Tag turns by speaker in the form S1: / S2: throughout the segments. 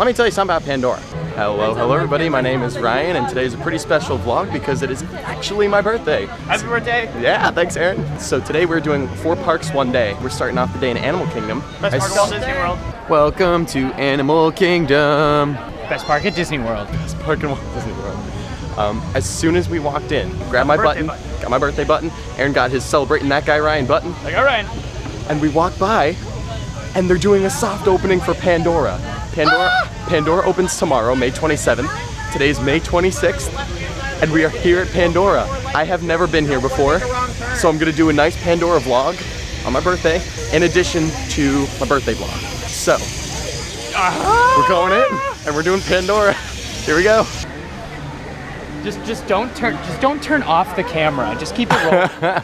S1: let me tell you something about Pandora. Hello everybody, my name is Ryan, and today's a pretty special vlog because it is actually my birthday.
S2: Happy birthday!
S1: Yeah, thanks Aaron. So today we're doing 4 parks one day. We're starting off the day in Animal Kingdom.
S2: Best park at Disney World.
S1: Welcome to Animal Kingdom.
S2: Best park at Disney World.
S1: Best park in Disney World. As soon as we walked in, grabbed my button, got my birthday button. Aaron got his celebrating that guy Ryan button.
S2: That guy Ryan.
S1: And we walked by, and they're doing a soft opening for Pandora. Pandora opens tomorrow, May 27th. Today's May 26th, and we are here at Pandora. I have never been here before, so I'm gonna do a nice Pandora vlog on my birthday, in addition to my birthday vlog. So, we're going in, and we're doing Pandora. Here we go.
S2: Just don't turn off the camera. Just keep it rolling.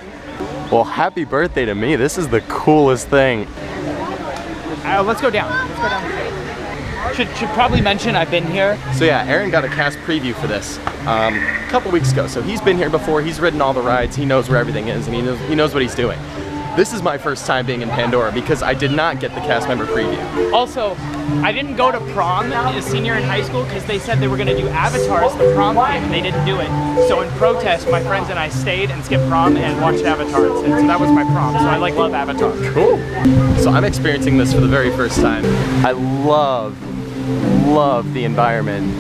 S1: Well, happy birthday to me. This is the coolest thing.
S2: Let's go down. Let's go down the street. Should probably mention I've been here.
S1: So yeah, Aaron got a cast preview for this a couple weeks ago. So he's been here before. He's ridden all the rides. He knows where everything is, and he knows what he's doing. This is my first time being in Pandora because I did not get the cast member preview.
S2: Also, I didn't go to prom as a senior in high school because they said they were going to do Avatar as the prom theme, and they didn't do it. So in protest, my friends and I stayed and skipped prom and watched Avatar instead. So that was my prom. So I love Avatar.
S1: Cool. So I'm experiencing this for the very first time. I love the environment.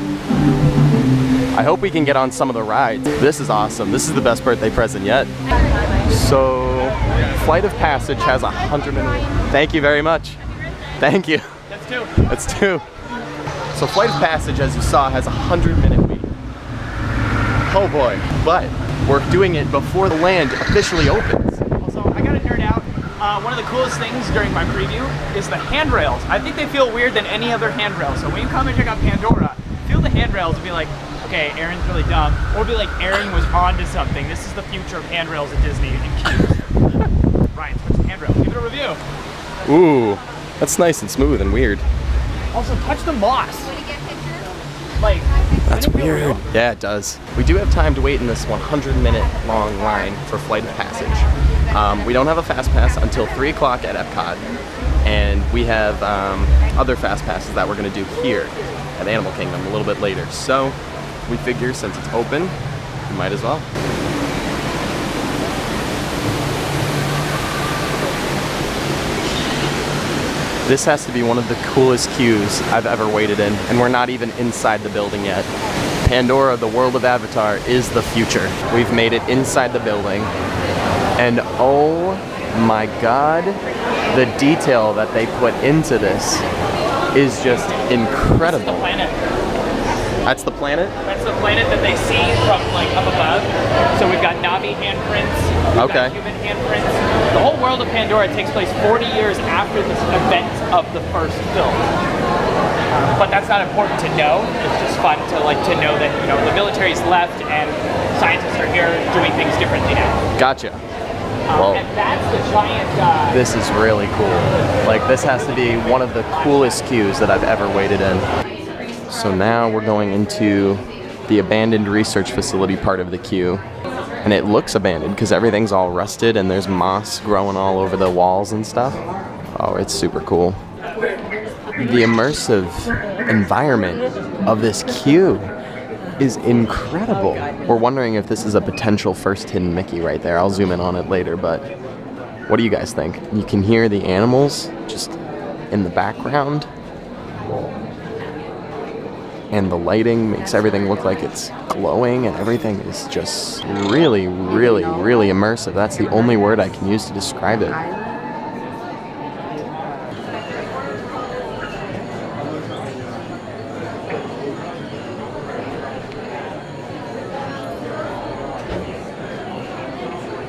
S1: I hope we can get on some of the rides. This is awesome. This is the best birthday present yet. So, Flight of Passage has 100 minutes. Thank you very much. Thank you.
S2: That's 2.
S1: That's 2. So Flight of Passage, as you saw, has a 100-minute wait. Oh boy. But we're doing it before the land officially opens.
S2: Also, I gotta nerd out. One of the coolest things during my preview is the handrails. I think they feel weird than any other handrail. So when you come and check out Pandora, feel the handrails and be like, okay, Aaron's really dumb. Or be like, Aaron was onto something. This is the future of handrails at Disney and queues. Ryan, touch the handrail. Give it a review.
S1: Ooh, that's nice and smooth and weird.
S2: Also, touch the moss. Like,
S1: that's weird. Yeah, it does. We do have time to wait in this 100-minute long line for Flight of Passage. We don't have a fast pass until 3 o'clock at Epcot, and we have other fast passes that we're going to do here at Animal Kingdom a little bit later. So we figure since it's open, we might as well. This has to be one of the coolest queues I've ever waited in, and we're not even inside the building yet. Pandora, the world of Avatar, is the future. We've made it inside the building, and oh my god, the detail that they put into this is just incredible.
S2: That's the planet.
S1: That's the planet?
S2: That's the planet that they see from like up above. So we've got Na'vi handprints, we've got human handprints. The whole world of Pandora takes place 40 years after this event of the first film. But that's not important to know. It's just fun to know that the military's left and scientists are here doing things differently now.
S1: Gotcha. Well,
S2: and that's the giant.
S1: This is really cool. Like, this has to be one of the coolest queues that I've ever waited in. So now we're going into the abandoned research facility part of the queue. And it looks abandoned because everything's all rusted and there's moss growing all over the walls and stuff. Oh, it's super cool. The immersive environment of this queue is incredible. We're wondering if this is a potential first hidden Mickey right there. I'll zoom in on it later, but what do you guys think? You can hear the animals just in the background. And the lighting makes everything look like it's glowing, and everything is just really, really, really immersive. That's the only word I can use to describe it.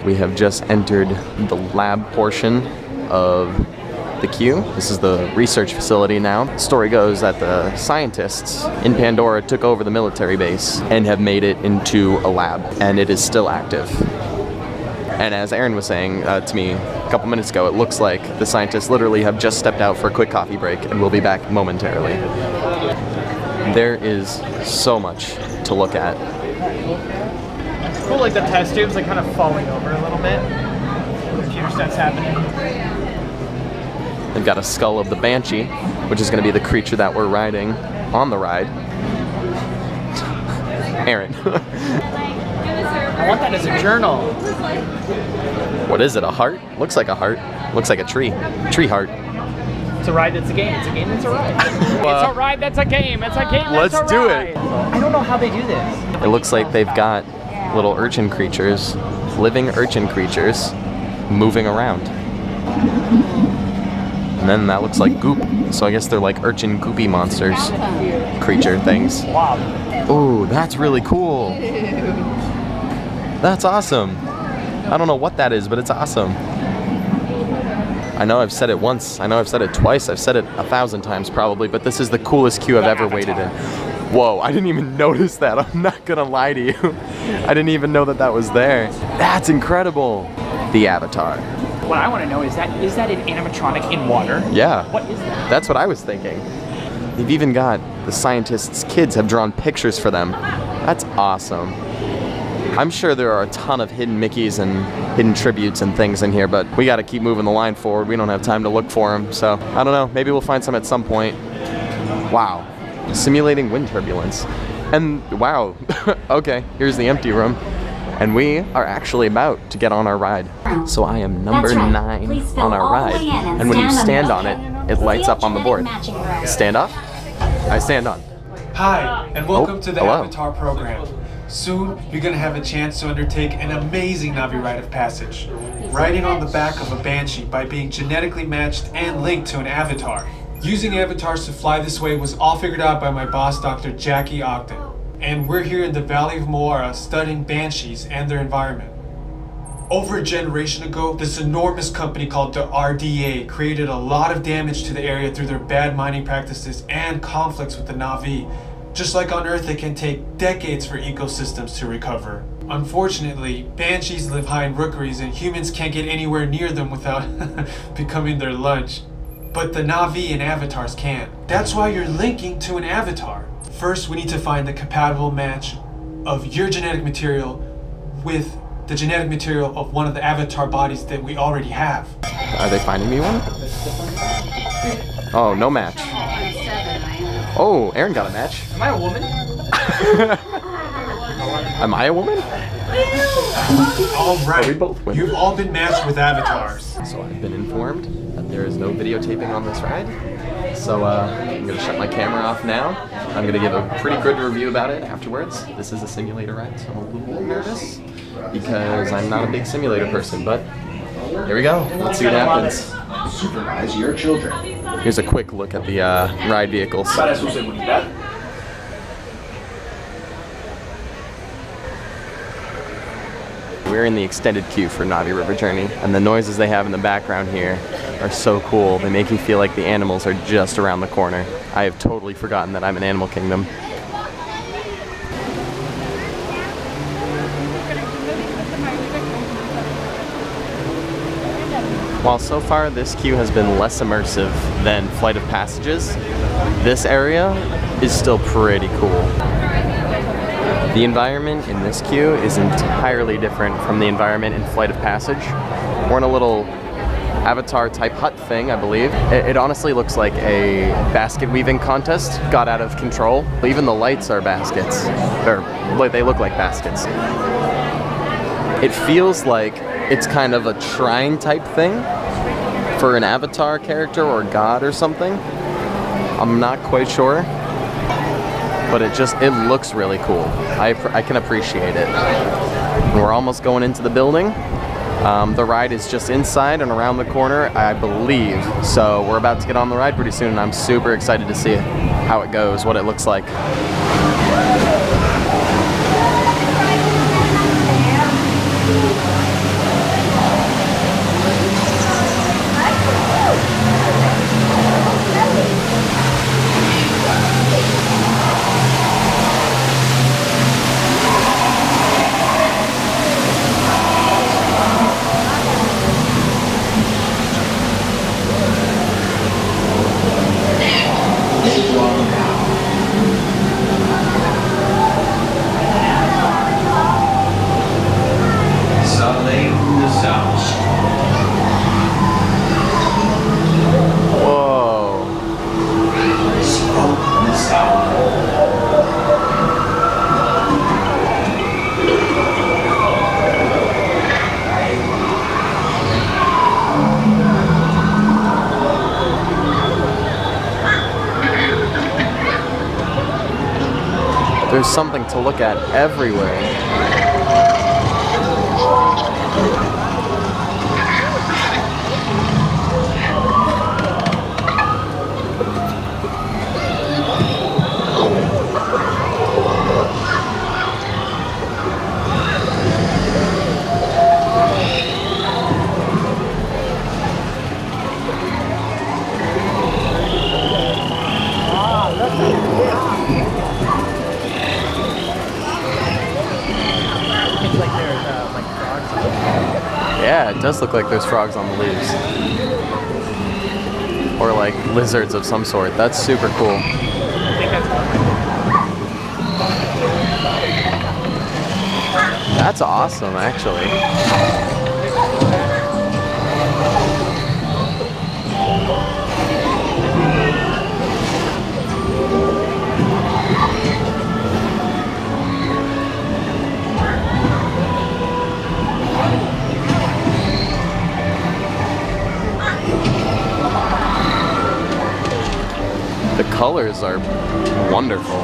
S1: We have just entered the lab portion of the queue. This is the research facility now. The story goes that the scientists in Pandora took over the military base and have made it into a lab, and it is still active. And as Aaron was saying to me a couple minutes ago, it looks like the scientists literally have just stepped out for a quick coffee break and will be back momentarily. There is so much to look at.
S2: It's cool, like the test tubes like kind of falling over a little bit. Computer stuff's happening.
S1: They've got a skull of the Banshee, which is going to be the creature that we're riding. on the ride. Aaron.
S2: I want that as a journal.
S1: What is it, a heart? Looks like a heart. Looks like a tree. Tree heart.
S2: It's a ride that's a game. It's a game that's a ride. It's a ride that's a game. It's a game that's
S1: let's
S2: a
S1: do
S2: ride.
S1: it.
S2: I don't know how they do this.
S1: It looks like they've got little urchin creatures, living urchin creatures, moving around. And then that looks like goop. So I guess they're like urchin goopy monsters. Creature things.
S2: Wow.
S1: Oh, that's really cool. That's awesome. I don't know what that is, but it's awesome. I know I've said it once. I know I've said it twice. I've said it 1,000 times probably, but this is the coolest queue I've ever waited in. Whoa, I didn't even notice that. I'm not gonna lie to you. I didn't even know that that was there. That's incredible. The Avatar.
S2: What I want to know is that an animatronic in water?
S1: Yeah.
S2: What is that?
S1: That's what I was thinking. They've even got the scientists' kids have drawn pictures for them. That's awesome. I'm sure there are a ton of hidden Mickeys and hidden tributes and things in here, but we got to keep moving the line forward. We don't have time to look for them, so I don't know. Maybe we'll find some at some point. Wow. Simulating wind turbulence. And wow. Okay, here's the empty room. And we are actually about to get on our ride. So I am number 9 on our ride. And when you stand on it, it lights up on the board. Stand off? I stand on.
S3: Hi, and welcome to the
S1: hello.
S3: Avatar program. Soon, you're going to have a chance to undertake an amazing Na'vi rite of passage, riding on the back of a banshee by being genetically matched and linked to an avatar. Using avatars to fly this way was all figured out by my boss, Dr. Jackie Ogden. And we're here in the Valley of Moara studying banshees and their environment. Over a generation ago, this enormous company called the RDA created a lot of damage to the area through their bad mining practices and conflicts with the Na'vi. Just like on Earth, it can take decades for ecosystems to recover. Unfortunately, banshees live high in rookeries and humans can't get anywhere near them without becoming their lunch. But the Na'vi and avatars can. That's why you're linking to an avatar. First, we need to find the compatible match of your genetic material with the genetic material of one of the avatar bodies that we already have.
S1: Are they finding me one? Oh, no match. Oh, Aaron got a match.
S2: Am I a woman?
S1: Am I a woman?
S3: All right,
S1: Are we both women?
S3: you've all been matched with avatars.
S1: So I've been informed that there is no videotaping on this ride. So I'm gonna shut my camera off now. I'm gonna give a pretty good review about it afterwards. This is a simulator ride, so I'm a little nervous because I'm not a big simulator person, but here we go. Let's see what happens.
S4: Supervise your children.
S1: Here's a quick look at the ride vehicles.
S4: Para su seguridad.
S1: We're in the extended queue for Na'vi River Journey, and the noises they have in the background here are so cool. They make you feel like the animals are just around the corner. I have totally forgotten that I'm in Animal Kingdom. While so far this queue has been less immersive than Flight of Passages, this area is still pretty cool. The environment in this queue is entirely different from the environment in Flight of Passage. We're in a little Avatar type hut thing, I believe. It honestly looks like a basket weaving contest got out of control. Even the lights are baskets, or like they look like baskets. It feels like it's kind of a shrine type thing for an Avatar character or god or something. I'm not quite sure. But it looks really cool. I can appreciate it. And we're almost going into the building. The ride is just inside and around the corner, I believe. So we're about to get on the ride pretty soon, and I'm super excited to see how it goes, what it looks like. There's something to look at everywhere. Yeah, it does look like there's frogs on the leaves. Or like lizards of some sort. That's super cool. That's awesome, actually. The colors are wonderful.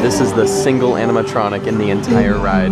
S1: This is the single animatronic in the entire ride.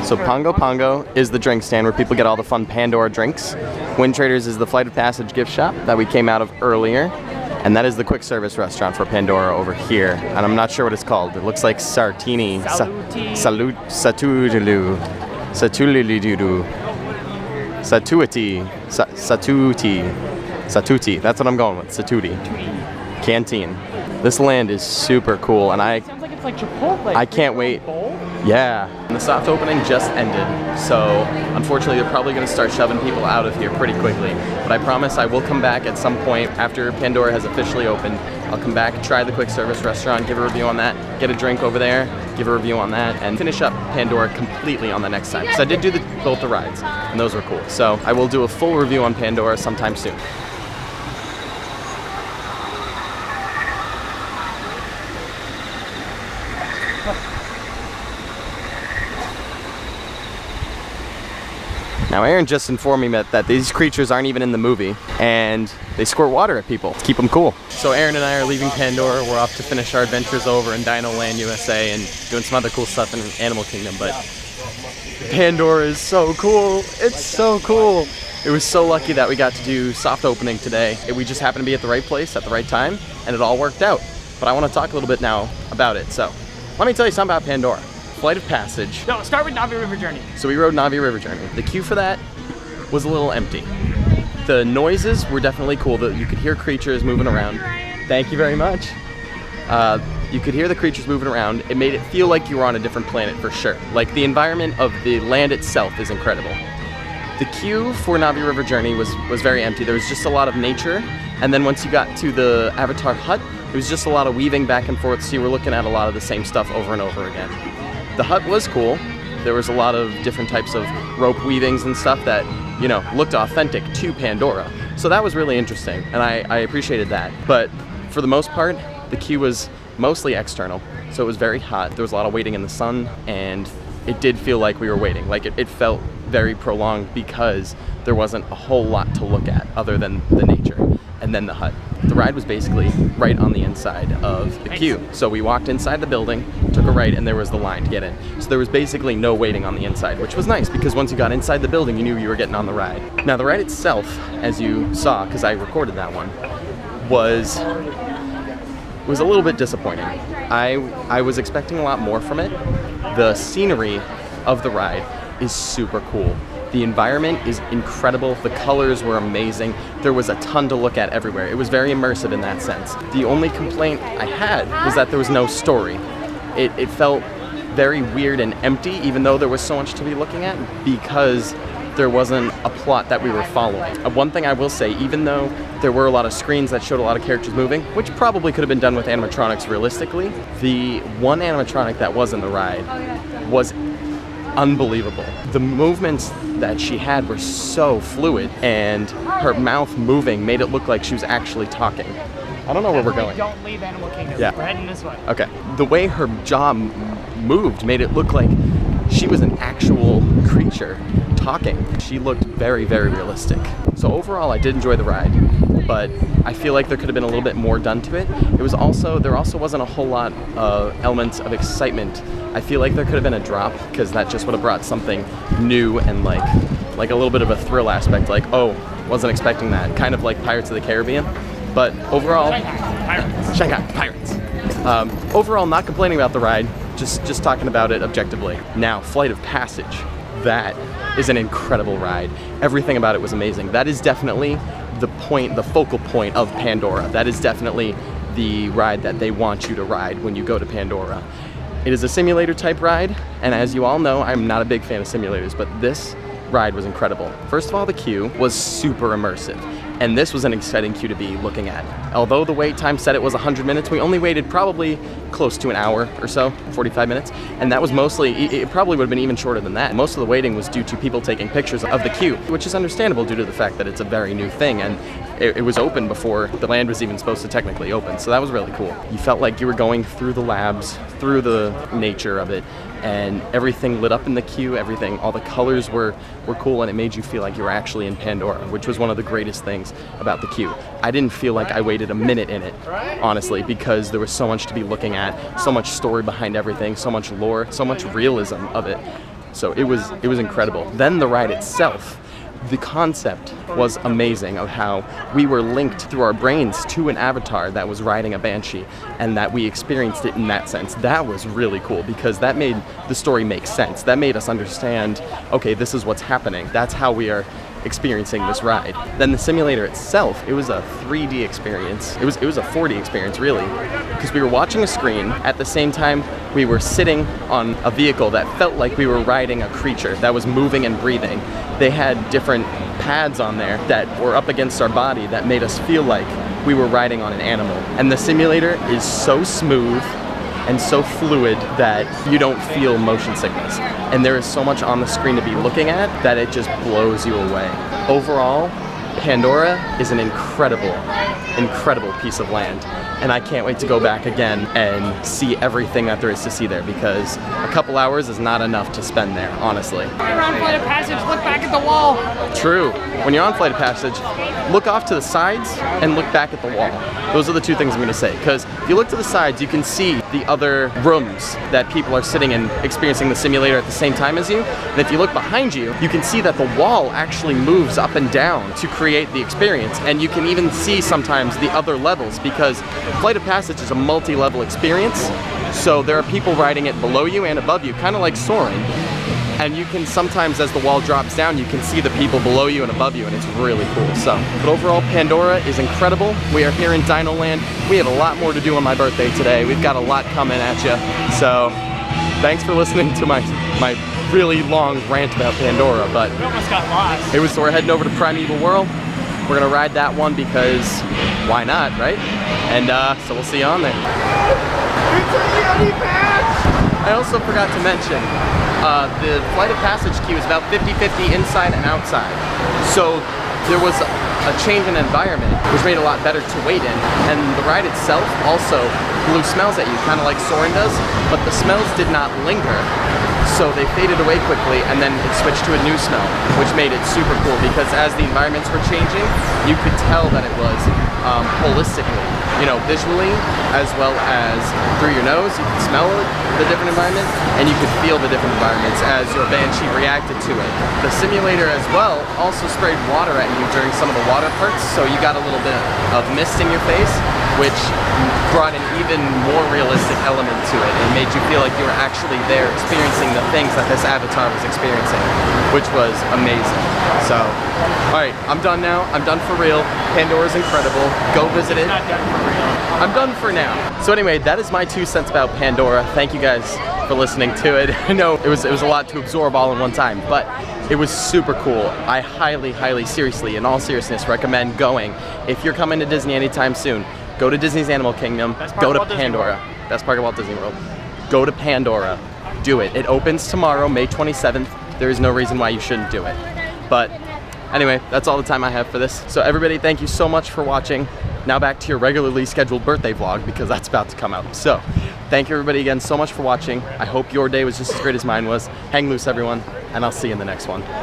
S1: So Pongo Pongo is the drink stand where people get all the fun Pandora drinks. Wind Traders is the Flight of Passage gift shop that we came out of earlier. And that is the quick service restaurant for Pandora over here. And I'm not sure what it's called. It looks like Sartini. Salut. Satululu. Satulidudu. Satuiti. Satuti. Satuti. That's what I'm going with. Satuti. Canteen. This land is super cool, and
S2: Sounds like it's like Chipotle.
S1: I can't wait. Yeah, and the soft opening just ended, so unfortunately they're probably going to start shoving people out of here pretty quickly. But I promise I will come back at some point after Pandora has officially opened. I'll come back, try the quick service restaurant, give a review on that, get a drink over there, give a review on that, and finish up Pandora completely on the next time. Because I did do both the rides, and those were cool. So I will do a full review on Pandora sometime soon. Now Aaron just informed me that these creatures aren't even in the movie, and they squirt water at people to keep them cool. So Aaron and I are leaving Pandora. We're off to finish our adventures over in Dino Land, USA, and doing some other cool stuff in Animal Kingdom, but Pandora is so cool. It's so cool. It was so lucky that we got to do soft opening today. We just happened to be at the right place at the right time, and it all worked out. But I want to talk a little bit now about it. So let me tell you something about Pandora. Flight of Passage.
S2: No, start with Navi River Journey.
S1: So we rode Navi River Journey. The queue for that was a little empty. The noises were definitely cool. You could hear creatures moving around. Thank you very much. You could hear the creatures moving around. It made it feel like you were on a different planet for sure. Like the environment of the land itself is incredible. The queue for Navi River Journey was very empty. There was just a lot of nature. And then once you got to the Avatar hut, it was just a lot of weaving back and forth. So you were looking at a lot of the same stuff over and over again. The hut was cool. There was a lot of different types of rope weavings and stuff that, you know, looked authentic to Pandora. So that was really interesting, and I appreciated that. But for the most part, the queue was mostly external. So it was very hot. There was a lot of waiting in the sun, and it did feel like we were waiting. Like it felt very prolonged because there wasn't a whole lot to look at other than the nature and then the hut. The ride was basically right on the inside of the queue. So we walked inside the building, took a right, and there was the line to get in. So there was basically no waiting on the inside, which was nice because once you got inside the building, you knew you were getting on the ride. Now the ride itself, as you saw, because I recorded that one, was a little bit disappointing. I was expecting a lot more from it. The scenery of the ride is super cool. The environment is incredible. The colors were amazing. There was a ton to look at everywhere. It was very immersive in that sense. The only complaint I had was that there was no story. It felt very weird and empty, even though there was so much to be looking at, because there wasn't a plot that we were following. One thing I will say, even though there were a lot of screens that showed a lot of characters moving, which probably could have been done with animatronics realistically, the one animatronic that was in the ride was unbelievable. The movements that she had were so fluid, and her mouth moving made it look like she was actually talking. I don't know where we're going.
S2: Don't leave Animal Kingdom.
S1: Yeah.
S2: We're heading this way.
S1: Okay. The way her jaw moved made it look like she was an actual creature talking. She looked very, very realistic. So overall, I did enjoy the ride, but I feel like there could have been a little bit more done to it. There also wasn't a whole lot of elements of excitement. I feel like there could have been a drop, because that just would have brought something new and like a little bit of a thrill aspect. Like, oh, wasn't expecting that. Kind of like Pirates of the Caribbean. But overall, Shanghai Pirates. Overall, not complaining about the ride. Just talking about it objectively. Now, Flight of Passage. That is an incredible ride. Everything about it was amazing. That is definitely the focal point of Pandora. That is definitely the ride that they want you to ride when you go to Pandora. It is a simulator type ride, and as you all know, I'm not a big fan of simulators, but this ride was incredible. First of all, the queue was super immersive, and this was an exciting queue to be looking at. Although the wait time said it was 100 minutes, we only waited probably close to an hour or so, 45 minutes, and that was mostly, it probably would have been even shorter than that. Most of the waiting was due to people taking pictures of the queue, which is understandable due to the fact that it's a very new thing, and it was open before the land was even supposed to technically open, so that was really cool. You felt like you were going through the labs, through the nature of it, and everything lit up in the queue, all the colors were cool, and it made you feel like you were actually in Pandora, which was one of the greatest things about the queue. I didn't feel like I waited a minute in it, honestly, because there was so much to be looking at, so much story behind everything, so much lore, so much realism of it. So it was incredible. Then the ride itself. The concept was amazing of how we were linked through our brains to an avatar that was riding a banshee, and that we experienced it in that sense. That was really cool, because that made the story make sense. That made us understand, okay, this is what's happening. That's how we are experiencing this ride. Then the simulator itself, it was a 3D experience. It was a 4D experience, really, because we were watching a screen at the same time we were sitting on a vehicle that felt like we were riding a creature that was moving and breathing. They had different pads on there that were up against our body that made us feel like we were riding on an animal. And the simulator is so smooth and so fluid that you don't feel motion sickness. And there is so much on the screen to be looking at that it just blows you away. Overall, Pandora is an incredible, incredible piece of land. And I can't wait to go back again and see everything that there is to see there, because a couple hours is not enough to spend there, honestly.
S2: When you're on Flight of Passage, look back at the wall.
S1: True. When you're on Flight of Passage, look off to the sides and look back at the wall. Those are the two things I'm going to say, because if you look to the sides, you can see the other rooms that people are sitting in experiencing the simulator at the same time as you. And if you look behind you, you can see that the wall actually moves up and down to create the experience. And you can even see sometimes the other levels, because Flight of Passage is a multi-level experience. So there are people riding it below you and above you, kind of like soaring. And you can sometimes, as the wall drops down, you can see the people below you and above you, and it's really cool. So, but overall, Pandora is incredible. We are here in Dino Land. We have a lot more to do on my birthday today. We've got a lot coming at you. So, thanks for listening to my really long rant about Pandora. But
S2: We almost got lost.
S1: it was, so we're heading over to Primeval World. We're gonna ride that one because why not, right? And so we'll see you on there. I also forgot to mention, the Flight of Passage queue is about 50-50 inside and outside. So there was a change in environment, which made it a lot better to wait in. And the ride itself also blew smells at you, kind of like soaring does, but the smells did not linger. So they faded away quickly, and then it switched to a new smell, which made it super cool, because as the environments were changing, you could tell that it was holistically, you know, visually, as well as through your nose. You could smell the different environments, and you could feel the different environments as your Banshee reacted to it. The simulator as well also sprayed water at you during some of the water parts, so you got a little bit of mist in your face, which brought an even more realistic element to it and made you feel like you were actually there experiencing the things that this avatar was experiencing, which was amazing. So, alright, I'm done now. I'm done for real. Pandora's incredible. Go visit it.
S2: Not done for real.
S1: I'm done for now. So anyway, that is my 2 cents about Pandora. Thank you guys for listening to it. I know it was a lot to absorb all in one time, but it was super cool. I highly, highly, seriously, in all seriousness, recommend going. If you're coming to Disney anytime soon, go to Disney's Animal Kingdom, go to Pandora. Best park of Walt Disney World. Go to Pandora. Do it. It opens tomorrow, May 27th. There is no reason why you shouldn't do it. But anyway, that's all the time I have for this. So everybody, thank you so much for watching. Now back to your regularly scheduled birthday vlog, because that's about to come out. So thank you everybody again so much for watching. I hope your day was just as great as mine was. Hang loose, everyone, and I'll see you in the next one.